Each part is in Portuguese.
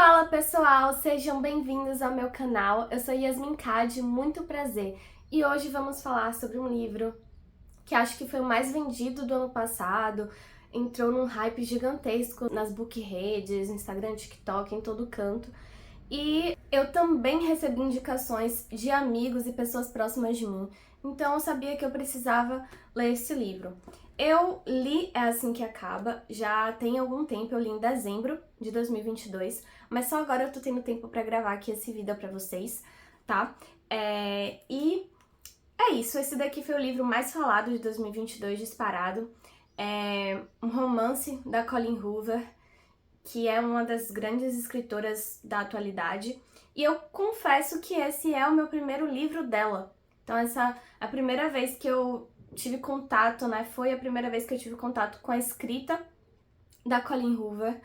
Fala pessoal, sejam bem-vindos ao meu canal. Eu sou Yasmin Cade, muito prazer. E hoje vamos falar sobre um livro que acho que foi o mais vendido do ano passado, entrou num hype gigantesco nas book redes, Instagram, TikTok, em todo canto. E eu também recebi indicações de amigos e pessoas próximas de mim, então eu sabia que eu precisava ler esse livro. Eu li É Assim Que Acaba, já tem algum tempo, eu li em dezembro de 2022, mas só agora eu tô tendo tempo pra gravar aqui esse vídeo pra vocês, tá? E é isso, esse daqui foi o livro mais falado de 2022, disparado. É um romance da Colleen Hoover, que é uma das grandes escritoras da atualidade, e eu confesso que esse é o meu primeiro livro dela. Então essa é a primeira vez que eu tive contato, né? Foi a primeira vez que eu tive contato com a escrita da Colleen Hoover.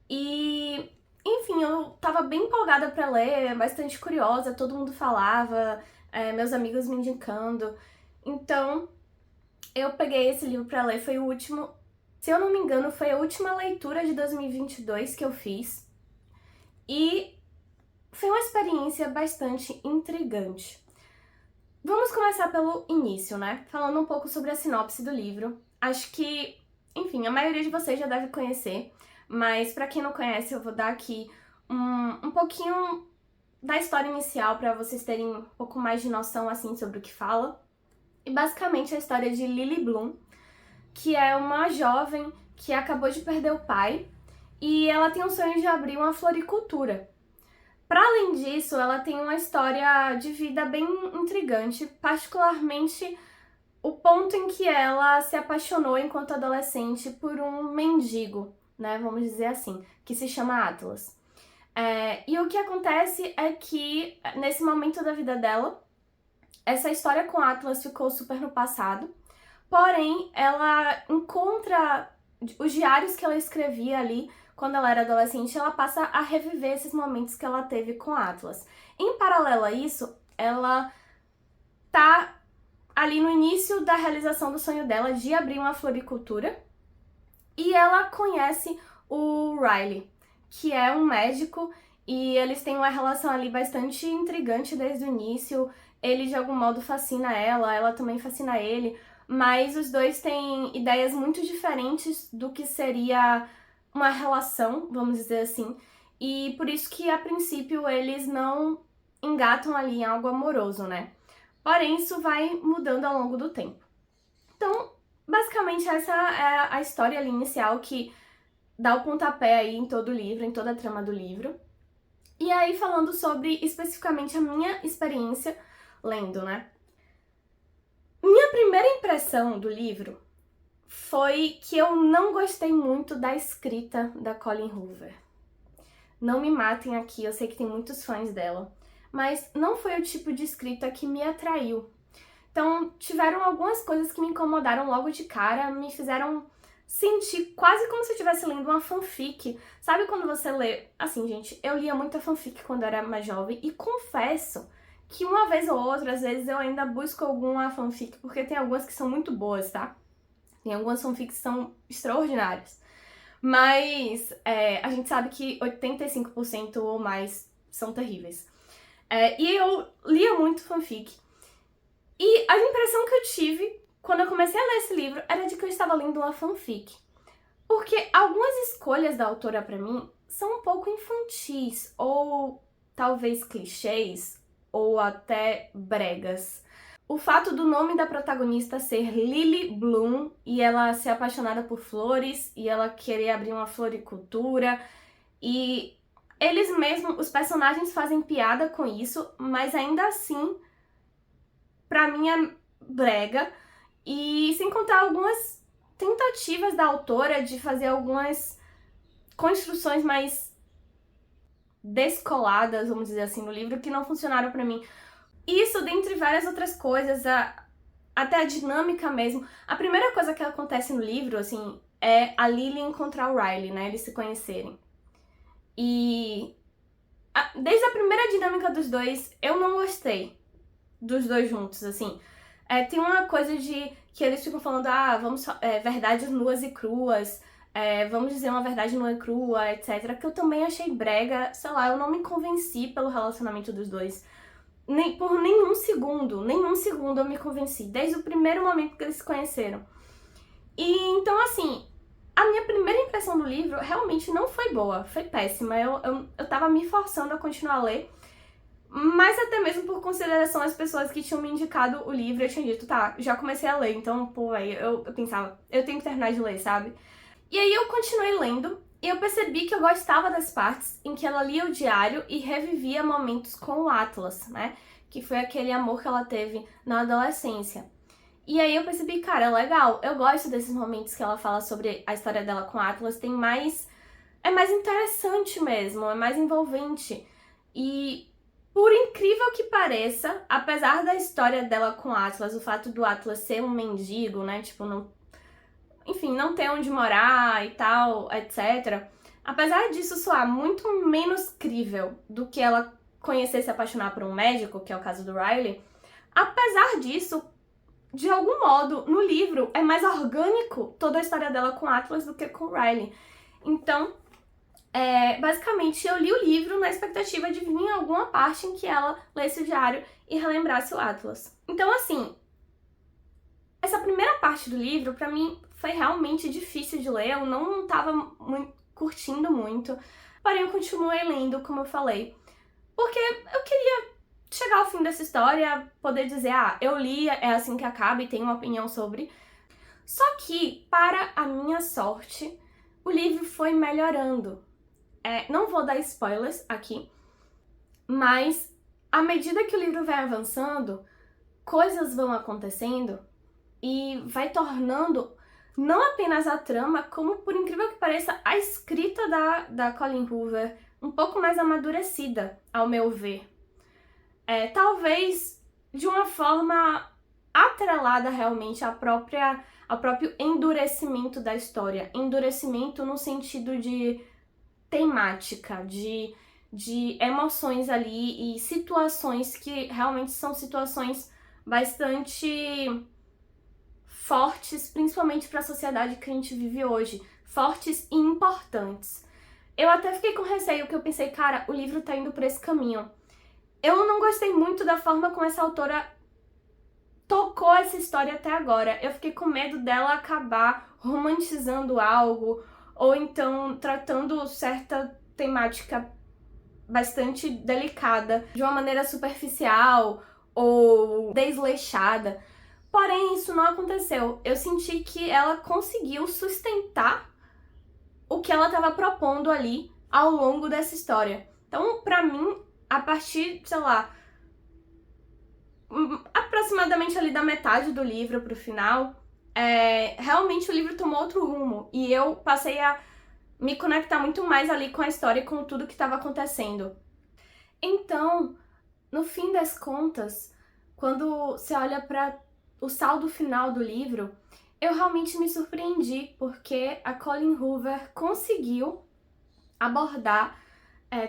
E, enfim, eu tava bem empolgada pra ler, bastante curiosa, todo mundo falava, meus amigos me indicando. Então, eu peguei esse livro pra ler, foi o último, se eu não me engano, foi a última leitura de 2022 que eu fiz. E foi uma experiência bastante intrigante. Vamos começar pelo início, né? Falando um pouco sobre a sinopse do livro. Acho que, enfim, a maioria de vocês já deve conhecer, mas pra quem não conhece, eu vou dar aqui um pouquinho da história inicial pra vocês terem um pouco mais de noção, assim, sobre o que fala. E basicamente a história de Lily Bloom, que é uma jovem que acabou de perder o pai e ela tem o sonho de abrir uma floricultura. Para além disso, ela tem uma história de vida bem intrigante, particularmente o ponto em que ela se apaixonou enquanto adolescente por um mendigo, né, vamos dizer assim, que se chama Atlas. E o que acontece é que, nesse momento da vida dela, essa história com Atlas ficou super no passado, porém, ela encontra os diários que ela escrevia ali quando ela era adolescente, ela passa a reviver esses momentos que ela teve com Atlas. Em paralelo a isso, ela tá ali no início da realização do sonho dela de abrir uma floricultura e ela conhece o Riley, que é um médico, e eles têm uma relação ali bastante intrigante desde o início. Ele de algum modo fascina ela também fascina ele, mas os dois têm ideias muito diferentes do que seria uma relação, vamos dizer assim, e por isso que a princípio eles não engatam ali em algo amoroso, né? Porém, isso vai mudando ao longo do tempo. Então, basicamente essa é a história ali inicial que dá o pontapé aí em todo o livro, em toda a trama do livro. E aí falando sobre especificamente a minha experiência lendo, né? Minha primeira impressão do livro foi que eu não gostei muito da escrita da Colleen Hoover. Não me matem aqui, eu sei que tem muitos fãs dela, mas não foi o tipo de escrita que me atraiu. Então, tiveram algumas coisas que me incomodaram logo de cara, me fizeram sentir quase como se eu estivesse lendo uma fanfic. Sabe quando você lê... Assim, gente, eu lia muita fanfic quando eu era mais jovem e confesso que uma vez ou outra, às vezes, eu ainda busco alguma fanfic, porque tem algumas que são muito boas, tá? Tem algumas fanfics que são extraordinárias. Mas a gente sabe que 85% ou mais são terríveis. E eu lia muito fanfic. E a impressão que eu tive quando eu comecei a ler esse livro era de que eu estava lendo uma fanfic. Porque algumas escolhas da autora pra mim são um pouco infantis, ou talvez clichês, ou até bregas. O fato do nome da protagonista ser Lily Bloom e ela ser apaixonada por flores e ela querer abrir uma floricultura, e eles mesmos, os personagens fazem piada com isso, mas ainda assim, pra mim é brega. E sem contar algumas tentativas da autora de fazer algumas construções mais descoladas, vamos dizer assim, no livro, que não funcionaram pra mim. Isso, dentre várias outras coisas, até a dinâmica mesmo. A primeira coisa que acontece no livro, assim, é a Lily encontrar o Riley, né? Eles se conhecerem. E desde a primeira dinâmica dos dois, eu não gostei dos dois juntos, assim. Tem uma coisa de que eles ficam falando, vamos, verdades nuas e cruas, Vamos dizer uma verdade nua e crua, etc. Que eu também achei brega, sei lá, eu não me convenci pelo relacionamento dos dois. Nem por nenhum segundo eu me convenci, desde o primeiro momento que eles se conheceram. E então, assim, a minha primeira impressão do livro realmente não foi boa, foi péssima. Eu tava me forçando a continuar a ler, mas até mesmo por consideração às pessoas que tinham me indicado o livro, eu tinha dito, tá, já comecei a ler, então, pô, aí eu pensava, eu tenho que terminar de ler, sabe? E aí eu continuei lendo, e eu percebi que eu gostava das partes em que ela lia o diário e revivia momentos com o Atlas, né? Que foi aquele amor que ela teve na adolescência. E aí eu percebi, cara, é legal, eu gosto desses momentos que ela fala sobre a história dela com o Atlas, tem mais... é mais interessante mesmo, é mais envolvente. E por incrível que pareça, apesar da história dela com o Atlas, o fato do Atlas ser um mendigo, né, tipo, não, enfim, não ter onde morar e tal, etc. Apesar disso soar muito menos crível do que ela conhecer e se apaixonar por um médico, que é o caso do Riley, apesar disso, de algum modo, no livro é mais orgânico toda a história dela com Atlas do que com o Riley. Então, basicamente, eu li o livro na expectativa de vir em alguma parte em que ela lesse o diário e relembrasse o Atlas. Então, assim, essa primeira parte do livro, pra mim, foi realmente difícil de ler, eu não tava curtindo muito, porém eu continuei lendo, como eu falei, porque eu queria chegar ao fim dessa história, poder dizer, eu li, é assim que acaba e tenho uma opinião sobre. Só que, para a minha sorte, o livro foi melhorando. Não vou dar spoilers aqui, mas à medida que o livro vai avançando, coisas vão acontecendo e vai tornando não apenas a trama, como, por incrível que pareça, a escrita da Colleen Hoover um pouco mais amadurecida, ao meu ver. Talvez de uma forma atrelada realmente ao próprio endurecimento da história. Endurecimento no sentido de temática, de emoções ali e situações que realmente são situações bastante fortes, principalmente para a sociedade que a gente vive hoje, fortes e importantes. Eu até fiquei com receio, porque eu pensei, cara, o livro tá indo por esse caminho. Eu não gostei muito da forma como essa autora tocou essa história até agora. Eu fiquei com medo dela acabar romantizando algo, ou então tratando certa temática bastante delicada de uma maneira superficial ou desleixada. Porém, isso não aconteceu. Eu senti que ela conseguiu sustentar o que ela estava propondo ali ao longo dessa história. Então, pra mim, a partir, sei lá, aproximadamente ali da metade do livro pro final, realmente o livro tomou outro rumo. E eu passei a me conectar muito mais ali com a história e com tudo que estava acontecendo. Então, no fim das contas, quando você olha para o saldo final do livro, eu realmente me surpreendi, porque a Colleen Hoover conseguiu abordar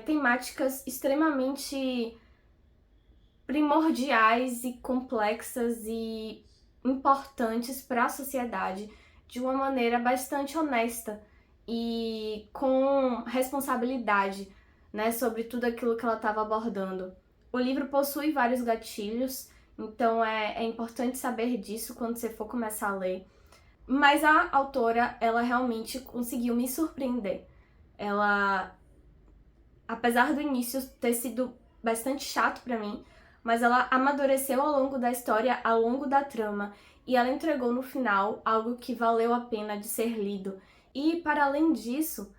temáticas extremamente primordiais e complexas e importantes para a sociedade de uma maneira bastante honesta e com responsabilidade, né, sobre tudo aquilo que ela estava abordando. O livro possui vários gatilhos, então é importante saber disso quando você for começar a ler. Mas a autora, ela realmente conseguiu me surpreender. Ela, apesar do início ter sido bastante chato pra mim, mas ela amadureceu ao longo da história, ao longo da trama, e ela entregou no final algo que valeu a pena de ser lido. E, para além disso,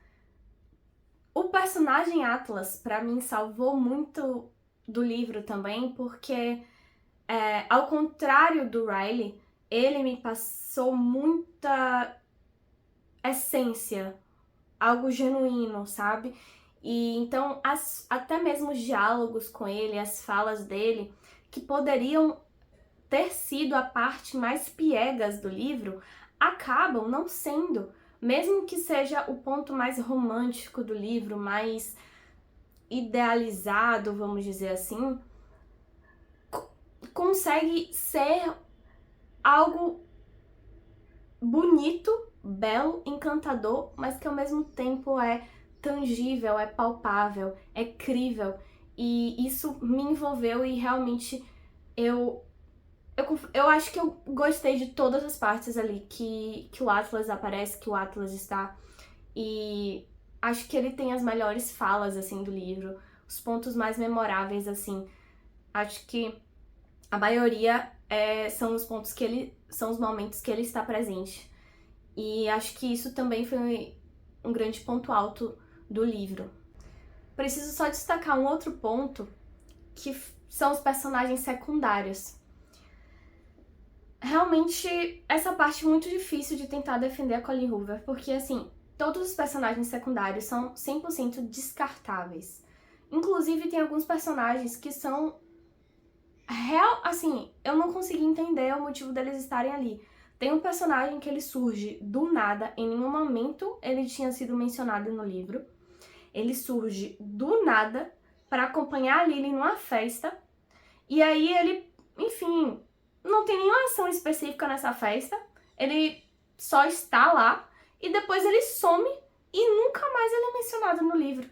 o personagem Atlas, pra mim, salvou muito do livro também, porque, ao contrário do Riley, ele me passou muita essência, algo genuíno, sabe? E então, até mesmo os diálogos com ele, as falas dele, que poderiam ter sido a parte mais piegas do livro, acabam não sendo. Mesmo que seja o ponto mais romântico do livro, mais idealizado, vamos dizer assim, consegue ser algo bonito belo, encantador, mas que ao mesmo tempo é tangível, é palpável, é crível. E isso me envolveu e realmente eu acho que eu gostei de todas as partes ali que o Atlas aparece, que o Atlas está. E acho que ele tem as melhores falas, assim, do livro, os pontos mais memoráveis, assim. Acho que a maioria são os pontos que ele... são os momentos que ele está presente. E acho que isso também foi um grande ponto alto do livro. Preciso só destacar um outro ponto, que são os personagens secundários. Realmente, essa parte é muito difícil de tentar defender a Colleen Hoover, porque, assim, todos os personagens secundários são 100% descartáveis. Inclusive, tem alguns personagens que são... assim, eu não consegui entender o motivo deles estarem ali. Tem um personagem que ele surge do nada, em nenhum momento ele tinha sido mencionado no livro. Ele surge do nada para acompanhar a Lily numa festa, e aí ele, enfim, não tem nenhuma ação específica nessa festa, ele só está lá, e depois ele some e nunca mais ele é mencionado no livro.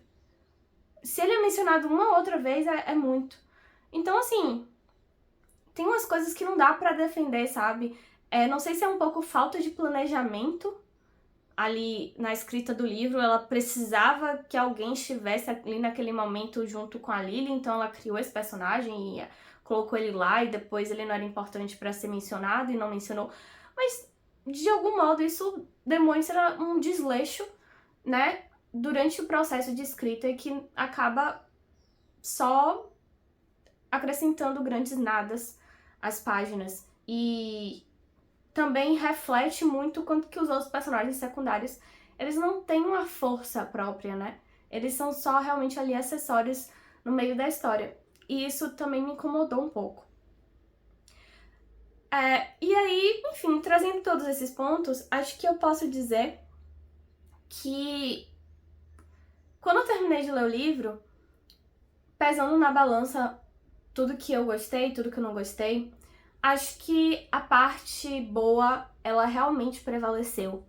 Se ele é mencionado uma outra vez, é muito. Então, assim, tem umas coisas que não dá pra defender, sabe? Não sei se é um pouco falta de planejamento ali na escrita do livro. Ela precisava que alguém estivesse ali naquele momento junto com a Lily, então ela criou esse personagem e colocou ele lá, e depois ele não era importante pra ser mencionado e não mencionou. Mas, de algum modo, isso demonstra um desleixo, né, durante o processo de escrita, e que acaba só acrescentando grandes nadas às páginas. E também reflete muito quanto que os outros personagens secundários, eles não têm uma força própria, né? Eles são só realmente ali acessórios no meio da história. E isso também me incomodou um pouco. E aí, enfim, trazendo todos esses pontos, acho que eu posso dizer que quando eu terminei de ler o livro, pesando na balança tudo que eu gostei, tudo que eu não gostei, acho que a parte boa, ela realmente prevaleceu.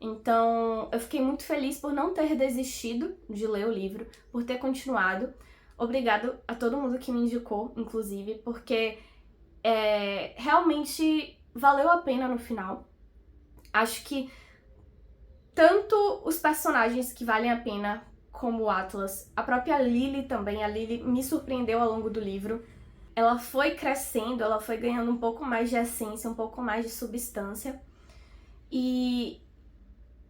Então, eu fiquei muito feliz por não ter desistido de ler o livro, por ter continuado. Obrigado a todo mundo que me indicou, inclusive, porque realmente valeu a pena no final. Acho que tanto os personagens que valem a pena, como o Atlas, a própria Lily também, a Lily me surpreendeu ao longo do livro. Ela foi crescendo, ela foi ganhando um pouco mais de essência, um pouco mais de substância. E,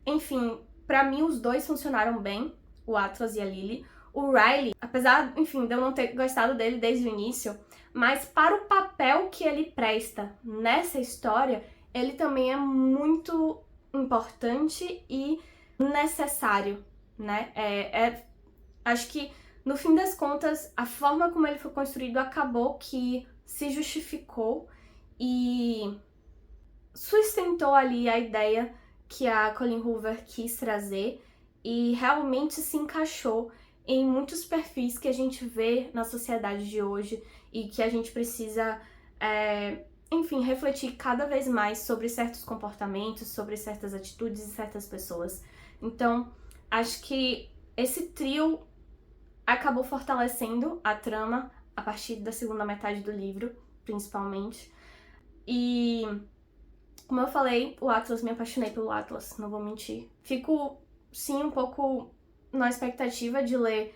enfim, pra mim os dois funcionaram bem, o Atlas e a Lily. O Riley, apesar, enfim, de eu não ter gostado dele desde o início, mas para o papel que ele presta nessa história, ele também é muito importante e necessário, né? Acho que, no fim das contas, a forma como ele foi construído acabou que se justificou e sustentou ali a ideia que a Colleen Hoover quis trazer, e realmente se encaixou em muitos perfis que a gente vê na sociedade de hoje e que a gente precisa, enfim, refletir cada vez mais sobre certos comportamentos, sobre certas atitudes e certas pessoas. Então, acho que esse trio acabou fortalecendo a trama a partir da segunda metade do livro, principalmente. E, como eu falei, o Atlas, me apaixonei pelo Atlas, não vou mentir. Fico, sim, um pouco na expectativa de ler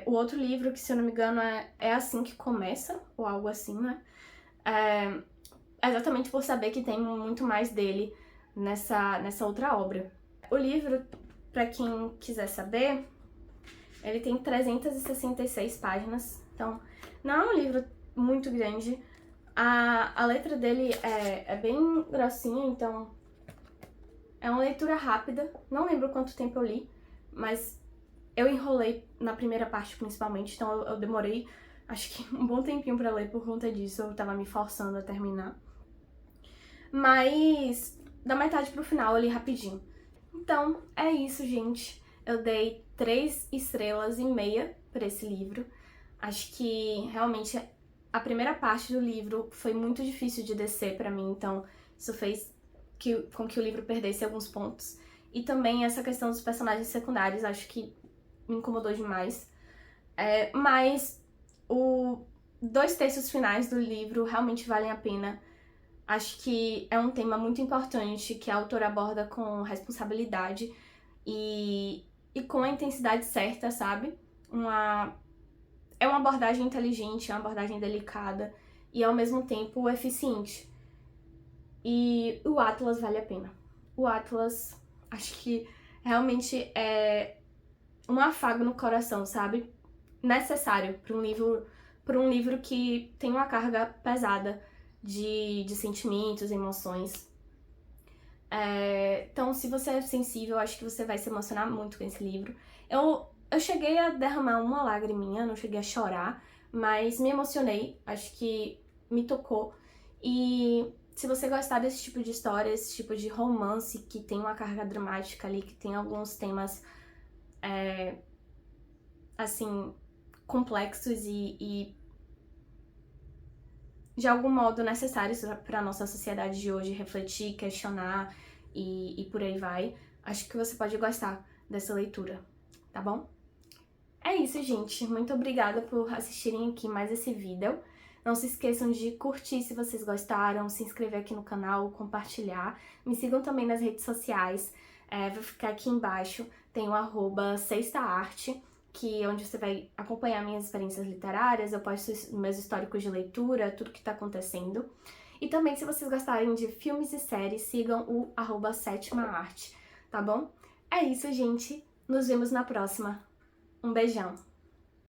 o outro livro, que, se eu não me engano, é Assim que Começa, ou algo assim, né? Exatamente por saber que tem muito mais dele nessa outra obra. O livro, pra quem quiser saber, ele tem 366 páginas, então não é um livro muito grande. A letra dele é bem grossinha, então é uma leitura rápida. Não lembro quanto tempo eu li, mas eu enrolei na primeira parte principalmente, então eu demorei, acho que um bom tempinho pra ler por conta disso, eu tava me forçando a terminar. Mas da metade pro final eu li rapidinho. Então é isso, gente. Eu dei 3,5 estrelas pra esse livro. Acho que realmente a primeira parte do livro foi muito difícil de descer pra mim, então isso fez com que o livro perdesse alguns pontos. E também essa questão dos personagens secundários, acho que me incomodou demais. Mas os 2/3 finais do livro realmente valem a pena. Acho que é um tema muito importante que a autora aborda com responsabilidade e com a intensidade certa, sabe? É uma abordagem inteligente, é uma abordagem delicada e ao mesmo tempo eficiente. E o Atlas vale a pena. O Atlas, acho que realmente é um afago no coração, sabe? Necessário para um livro que tem uma carga pesada de sentimentos, emoções. Então, se você é sensível, acho que você vai se emocionar muito com esse livro. Eu cheguei a derramar uma lagriminha, não cheguei a chorar, mas me emocionei, acho que me tocou. E se você gostar desse tipo de história, esse tipo de romance que tem uma carga dramática ali, que tem alguns temas, assim, complexos e de algum modo necessários para a nossa sociedade de hoje, refletir, questionar e por aí vai, acho que você pode gostar dessa leitura, tá bom? É isso, gente. Muito obrigada por assistirem aqui mais esse vídeo. Não se esqueçam de curtir se vocês gostaram, se inscrever aqui no canal, compartilhar. Me sigam também nas redes sociais. Vou ficar aqui embaixo. Tem o @sextaarte, que é onde você vai acompanhar minhas experiências literárias. Eu posto meus históricos de leitura, tudo que tá acontecendo. E também, se vocês gostarem de filmes e séries, sigam o @sétimaarte, tá bom? É isso, gente. Nos vemos na próxima. Um beijão!